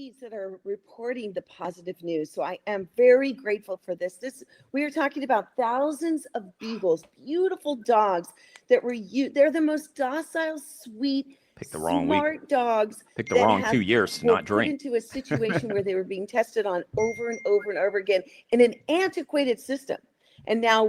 feeds that are reporting the positive news. So I am very grateful for this. We are talking about thousands of beagles, beautiful dogs that were they're the most docile, sweet, Picked the wrong week. smart dogs. Picked the wrong 2 years to not Put drink. into a situation where they were being tested on over and over and over again in an antiquated system. And now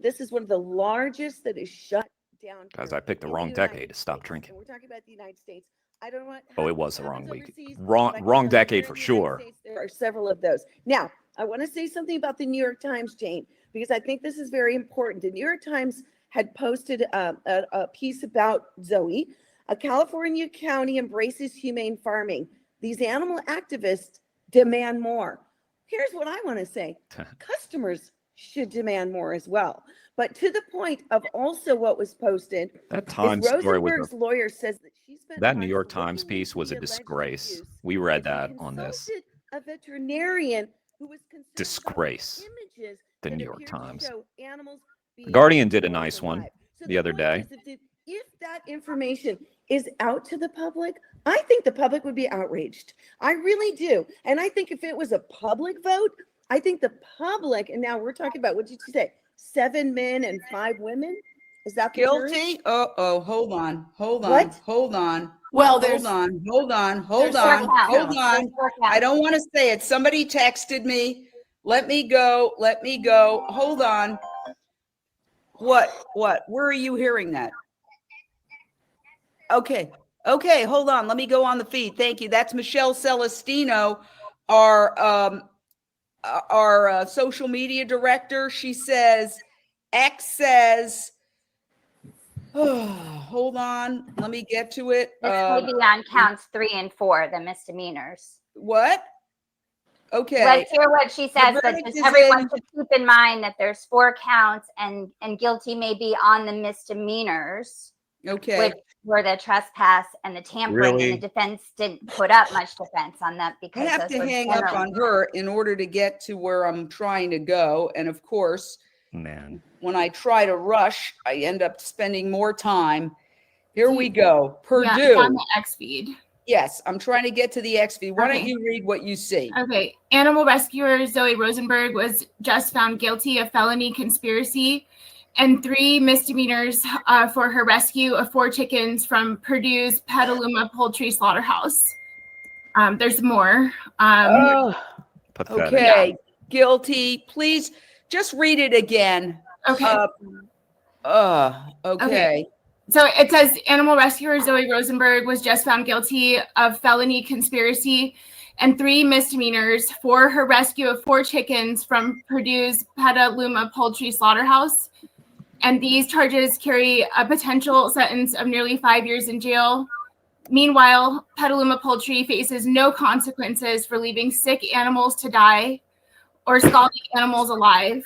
this is one of the largest that is shut down. Because I picked the wrong decade to stop drinking. And we're talking about the United States. I don't know. Oh, it was the wrong week. Wrong decade for sure. There are several of those. Now, I want to say something about the New York Times, Jane, because I think this is very important. The New York Times had posted a piece about Zoe. A California county embraces humane farming. These animal activists demand more. Here's what I want to say. Customers should demand more as well. But to the point of also what was posted, that Times story Rosenberg's lawyer says that she spent that New York Times piece was a disgrace. We read that on this. A veterinarian who was disgrace. Images the New York Times. The Guardian did a nice one the other day. If that information is out to the public, I think the public would be outraged. I really do. And I think if it was a public vote, I think the public, and now we're talking about, what did you say? 7 men and 5 women? Is that guilty? Hold on. Well, hold on. I don't want to say it. Somebody texted me. Let me go. Hold on. What? Where are you hearing that? Okay, hold on. Let me go on the feed. Thank you. That's Michelle Celestino, our social media director. She says, X says, hold on. Let me get to it. This may be on counts 3 and 4, the misdemeanors. What? Okay. Let's hear what she says, but just everyone should keep in mind that there's 4 counts and guilty may be on the misdemeanors. Okay. Which were the trespass and the tampering, and the defense didn't put up much defense on that because I have to hang up on her in order to get to where I'm trying to go. And of course, when I try to rush, I end up spending more time. Here we go. Purdue. Yeah, on the X feed. Yes, I'm trying to get to the X feed. Why don't you read what you see? Okay. Animal rescuer Zoe Rosenberg was just found guilty of felony conspiracy and 3 misdemeanors for her rescue of 4 chickens from Purdue's Petaluma Poultry slaughterhouse. There's more. Okay, guilty. Please just read it again. Okay. Okay. So it says animal rescuer Zoe Rosenberg was just found guilty of felony conspiracy and 3 misdemeanors for her rescue of 4 chickens from Purdue's Petaluma Poultry slaughterhouse. And these charges carry a potential sentence of nearly 5 years in jail. Meanwhile, Petaluma Poultry faces no consequences for leaving sick animals to die or scalding animals alive.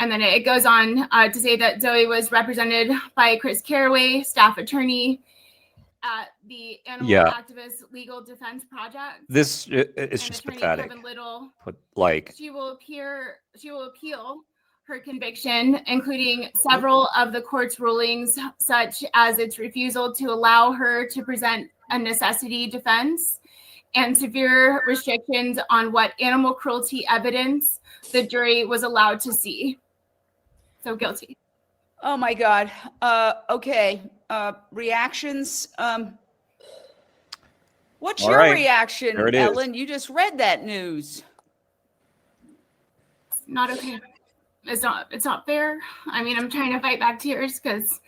And then it goes on to say that Zoe was represented by Chris Carraway, staff attorney at the Animal Activist Legal Defense Project. This is just pathetic. Little, like she will appeal her conviction, including several of the court's rulings, such as its refusal to allow her to present a necessity defense and severe restrictions on what animal cruelty evidence the jury was allowed to see. So guilty. Oh my God. Okay. Reactions. What's your reaction, Ellen? You just read that news. Not okay. It's not fair. I mean, I'm trying to fight back tears because,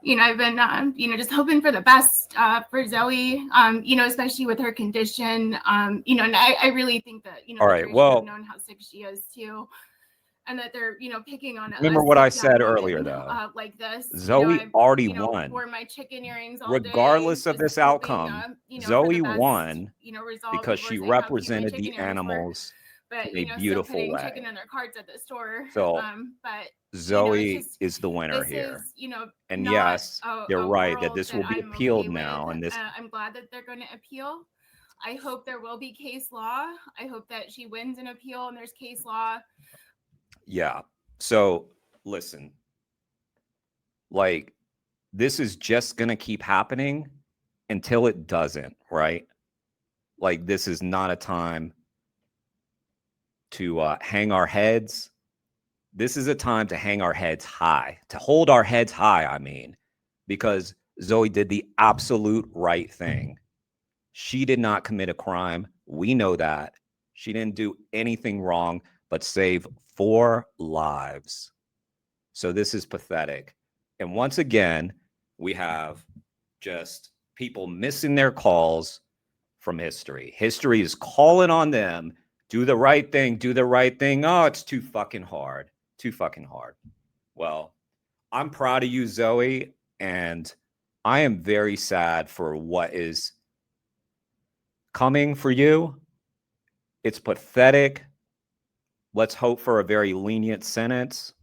I've been, just hoping for the best for Zoe, especially with her condition, and I really think that, all right, well, have known how sick she is too. And that they're, picking on. Remember what I said earlier, though. Like this, Zoe already won. Wore my chicken earrings all regardless day, of this outcome, Zoe won because she represented the animals in a beautiful way. Chicken in their carts at the store. So, but Zoe is the winner here. And yes, you're right that this will be appealed now. And this, I'm glad that they're going to appeal. I hope there will be case law. I hope that she wins an appeal and there's case law. Yeah. So listen, like this is just going to keep happening until it doesn't, right? like this is not a time to hang our heads. This is a time to hang our heads high, to hold our heads high, I mean, because Zoe did the absolute right thing. She did not commit a crime. We know that. She didn't do anything wrong but save 4 lives. So this is pathetic. And once again, we have just people missing their calls from history. History is calling on them. Do the right thing. Do the right thing. Oh, it's too fucking hard. Too fucking hard. Well, I'm proud of you, Zoe. And I am very sad for what is coming for you. It's pathetic. Let's hope for a very lenient sentence.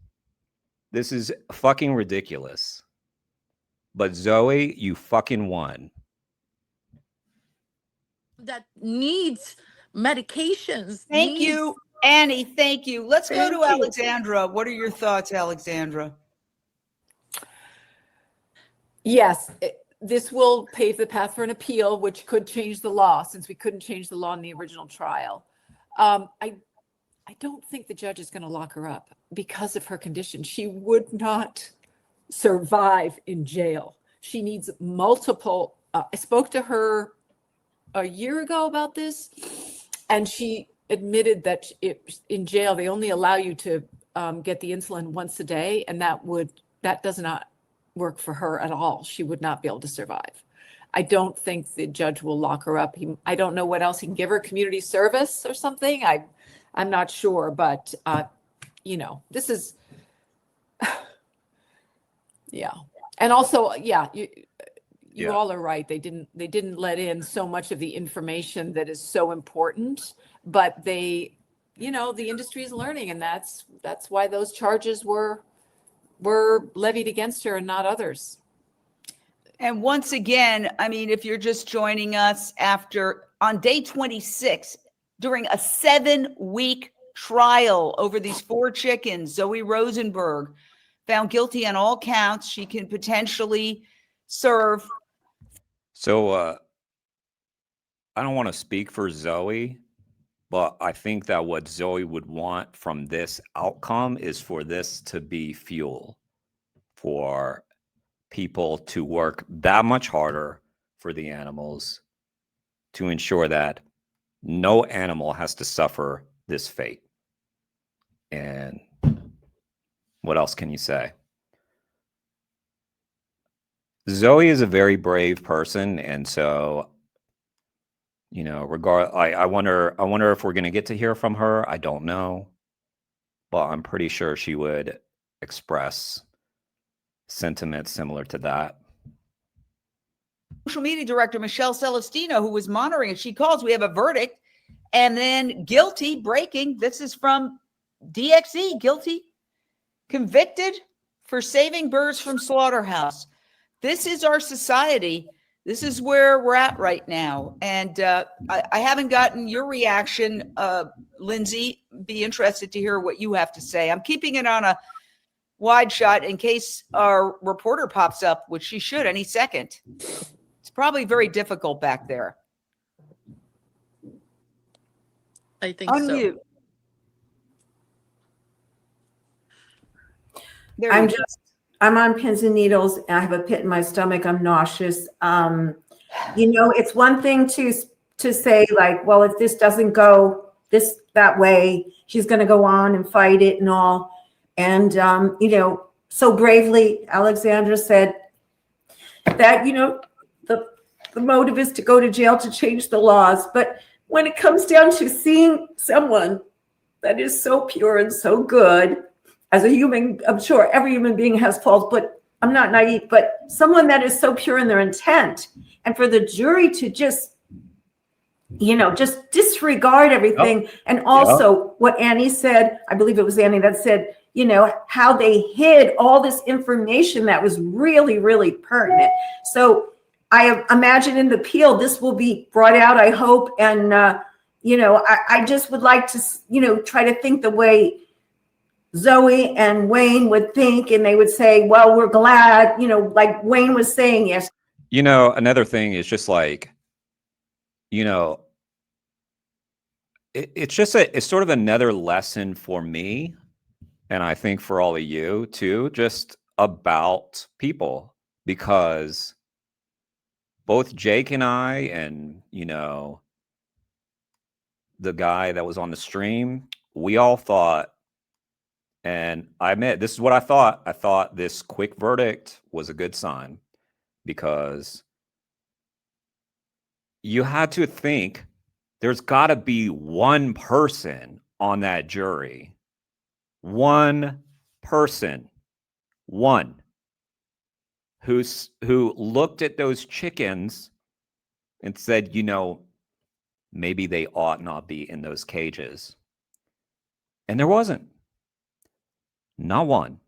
This is fucking ridiculous. But Zoe, you fucking won. That needs medications. Thank you, Annie. Thank you. Let's go to Alexandra. What are your thoughts, Alexandra? Yes, this will pave the path for an appeal, which could change the law, since we couldn't change the law in the original trial. I don't think the judge is going to lock her up because of her condition. She would not survive in jail. She needs multiple. I spoke to her a year ago about this, and she admitted that in jail they only allow you to get the insulin once a day, and that does not work for her at all. She would not be able to survive. I don't think the judge will lock her up. I don't know what else he can give her, community service or something. I'm not sure, but this is yeah. And also, you all are right. They didn't let in so much of the information that is so important, but the industry is learning, and that's why those charges were levied against her and not others. And once again, I mean, if you're just joining us on day 26, during a 7-week trial over these 4 chickens, Zoe Rosenberg found guilty on all counts. She can potentially serve. So I don't want to speak for Zoe, but I think that what Zoe would want from this outcome is for this to be fuel for people to work that much harder for the animals to ensure that no animal has to suffer this fate. And what else can you say? Zoe is a very brave person, and so I wonder if we're going to get to hear from her. I don't know, but I'm pretty sure she would express sentiments similar to that. Social media director Michelle Celestino, who was monitoring it, she calls, we have a verdict, and then guilty, breaking. This is from DXE, guilty, convicted for saving birds from slaughterhouse. This is our society. This is where we're at right now. And I haven't gotten your reaction, Lindsay. Be interested to hear what you have to say. I'm keeping it on a wide shot in case our reporter pops up, which she should any second. It's probably very difficult back there. I think Unmute. so. I'm on pins and needles, and I have a pit in my stomach. I'm nauseous. It's one thing to say, like, well, if this doesn't go that way, she's going to go on and fight it and all. And, so bravely, Alexandra said that, the motive is to go to jail to change the laws. But when it comes down to seeing someone that is so pure and so good, as a human, I'm sure every human being has faults, but I'm not naive, but someone that is so pure in their intent, and for the jury to just disregard everything. Yep. And also what Annie said, I believe it was Annie that said, how they hid all this information that was really, really pertinent. So I imagine in the appeal, this will be brought out, I hope. And, I just would like to, try to think the way Zoe and Wayne would think, and they would say, well, we're glad, like Wayne was saying, yes. Another thing is just like, it's sort of another lesson for me, and I think for all of you too, just about people, because both Jake and I, and the guy that was on the stream, we all thought, and I admit this is what I thought. I thought this quick verdict was a good sign, because you had to think there's got to be one person on that jury. One person, one, who looked at those chickens and said, maybe they ought not be in those cages. And there wasn't. Not one.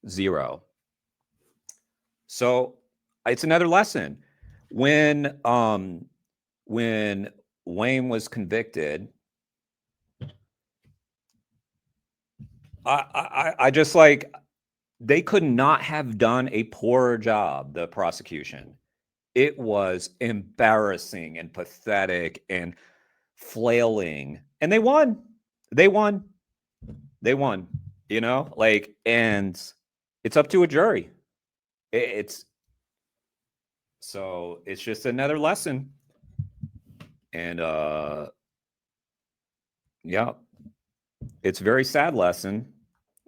Zero. So it's another lesson. When Wayne was convicted, I just like, they could not have done a poorer job, the prosecution. It was embarrassing and pathetic and flailing, and they won. They won. And it's up to a jury. It's just another lesson. And yeah, it's a very sad lesson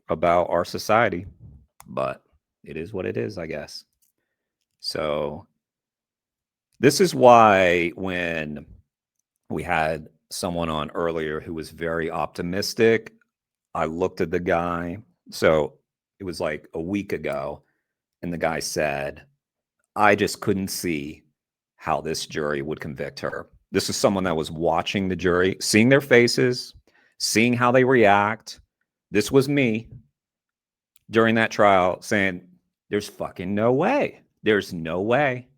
about our society, but it is what it is, I guess. So this is why when we had someone on earlier who was very optimistic, I looked at the guy. So it was like a week ago, and the guy said, I just couldn't see how this jury would convict her. This is someone that was watching the jury, seeing their faces, seeing how they react. This was me during that trial saying, there's fucking no way. There's no way.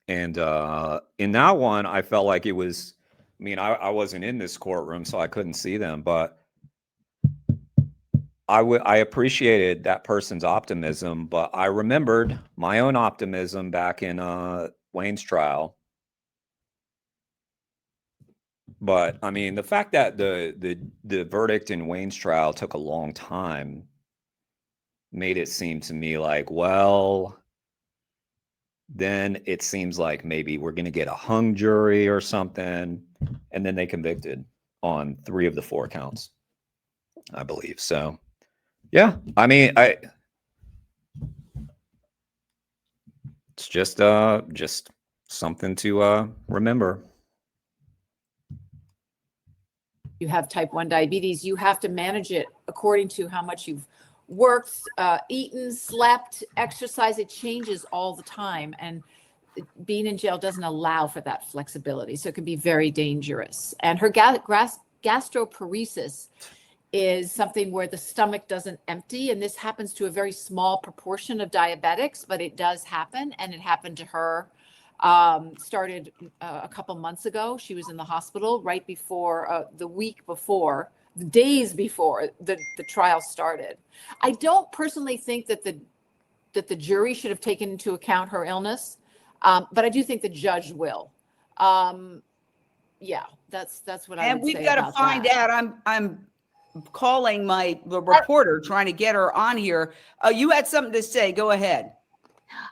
And in that one, I felt like it was, I wasn't in this courtroom, so I couldn't see them, but I appreciated that person's optimism, but I remembered my own optimism back in Wayne's trial. But the fact that the verdict in Wayne's trial took a long time made it seem to me like, well, then it seems like maybe we're going to get a hung jury or something. And then they convicted on 3 of the 4 counts, I believe. So, yeah, it's just something to remember. You have type 1 diabetes, you have to manage it according to how much you've worked, eaten, slept, exercise. It changes all the time. And being in jail doesn't allow for that flexibility. So it can be very dangerous. And her gastroparesis is something where the stomach doesn't empty. And this happens to a very small proportion of diabetics, but it does happen. And it happened to her. Started a couple months ago. She was in the hospital right before, the week before, the days before the trial started. I don't personally think that the jury should have taken into account her illness, but I do think the judge will. Yeah, that's what I would say. And we've got to find out. I'm calling the reporter, trying to get her on here. You had something to say. Go ahead.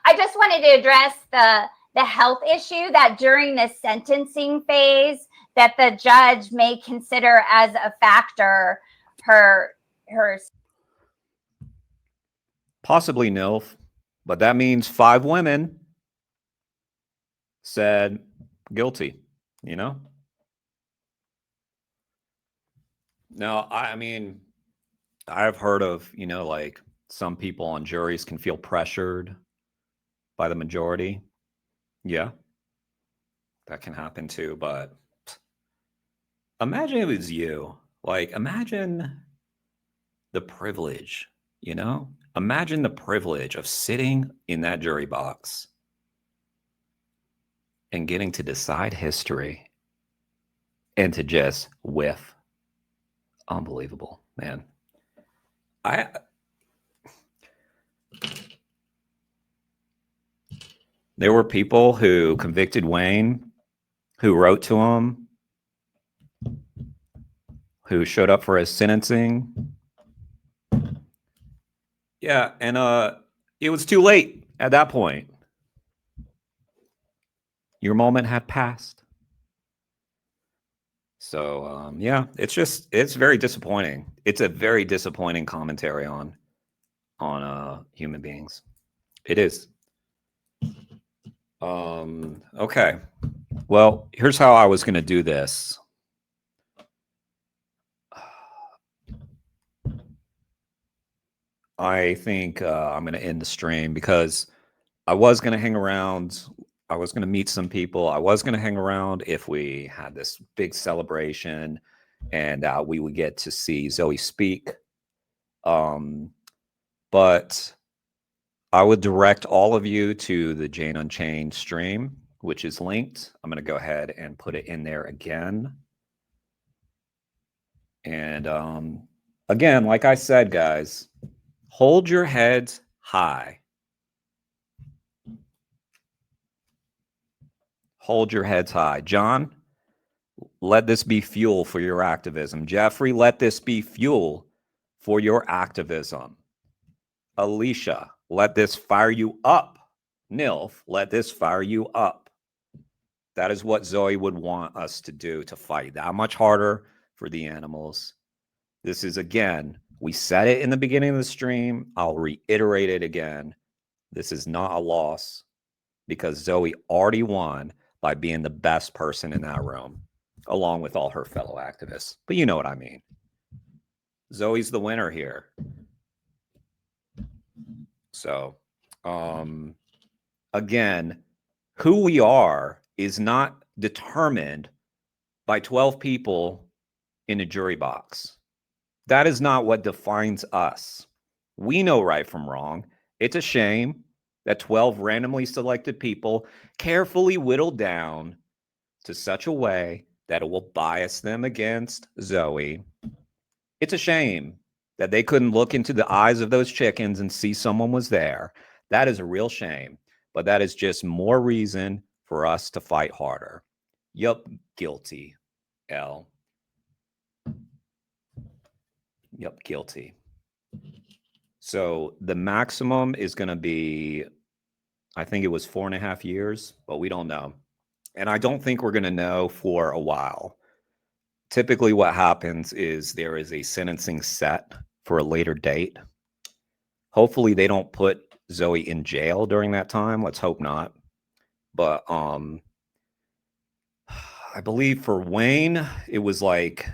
I just wanted to address the health issue that during the sentencing phase that the judge may consider as a factor her possibly NILF, but that means 5 women said guilty, Now, I've heard of, like some people on juries can feel pressured by the majority. Yeah, that can happen too. But imagine it was you. Like, imagine the privilege, Imagine the privilege of sitting in that jury box and getting to decide history and to just whiff. Unbelievable, man. There were people who convicted Wayne, who wrote to him, who showed up for his sentencing. Yeah, and it was too late at that point. Your moment had passed. So yeah, it's very disappointing. It's a very disappointing commentary on human beings. It is. Okay. Well, here's how I was going to do this. I think I'm going to end the stream because I was going to hang around. I was going to meet some people. I was going to hang around if we had this big celebration and we would get to see Zoe speak. But I would direct all of you to the Jane Unchained stream, which is linked. I'm going to go ahead and put it in there again. And again, like I said, guys, hold your heads high. Hold your heads high. John, let this be fuel for your activism. Jeffrey, let this be fuel for your activism. Alicia, let this fire you up. Nilf, let this fire you up. That is what Zoe would want us to do, to fight that much harder for the animals. This is, again, we said it in the beginning of the stream. I'll reiterate it again. This is not a loss because Zoe already won by being the best person in that room, along with all her fellow activists. But you know what I mean. Zoe's the winner here. So, again, who we are is not determined by 12 people in a jury box. That is not what defines us. We know right from wrong. It's a shame that 12 randomly selected people carefully whittled down to such a way that it will bias them against Zoe. It's a shame that they couldn't look into the eyes of those chickens and see someone was there. That is a real shame, but that is just more reason for us to fight harder. Yup, guilty, L. Yup, guilty. So the maximum is going to be, I think it was 4.5 years, but we don't know. And I don't think we're going to know for a while. Typically what happens is there is a sentencing set for a later date. Hopefully they don't put Zoe in jail during that time. Let's hope not. But I believe for Wayne, it was like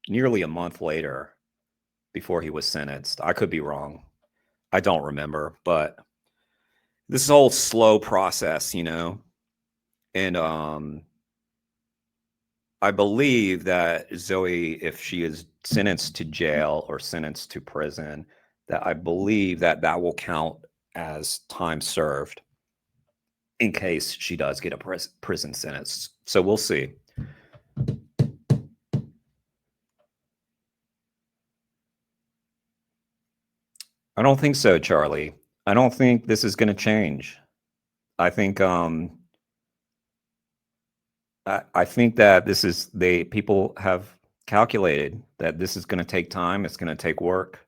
nearly a month later before he was sentenced. I could be wrong. I don't remember, but this is a whole slow process, you know. And I believe that Zoe, if she is sentenced to jail or sentenced to prison, that I believe that that will count as time served in case she does get a prison sentence. So we'll see. I don't think so, Charlie. I don't think this is going to change. I think I think that this is people have calculated that this is going to take time. It's going to take work.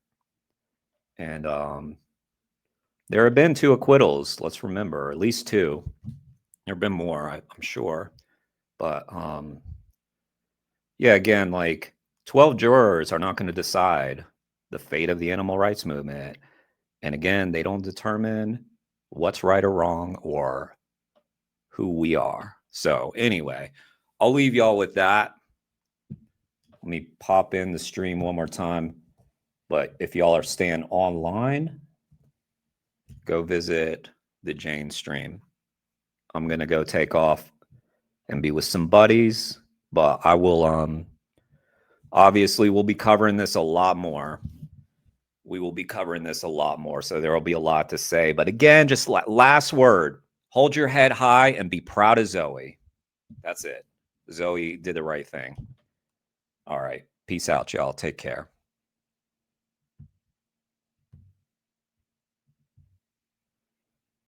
And there have been 2 acquittals. Let's remember, at least 2. There have been more, I'm sure. But yeah, again, like 12 jurors are not going to decide the fate of the animal rights movement. And again, they don't determine what's right or wrong or who we are. So anyway, I'll leave y'all with that. Let me pop in the stream one more time. But if y'all are staying online, go visit the Jane stream. I'm going to go take off and be with some buddies. But I will, obviously, we'll be covering this a lot more. We will be covering this a lot more. So there will be a lot to say. But again, just last word. Hold your head high and be proud of Zoe. That's it. Zoe did the right thing. All right. Peace out, y'all. Take care.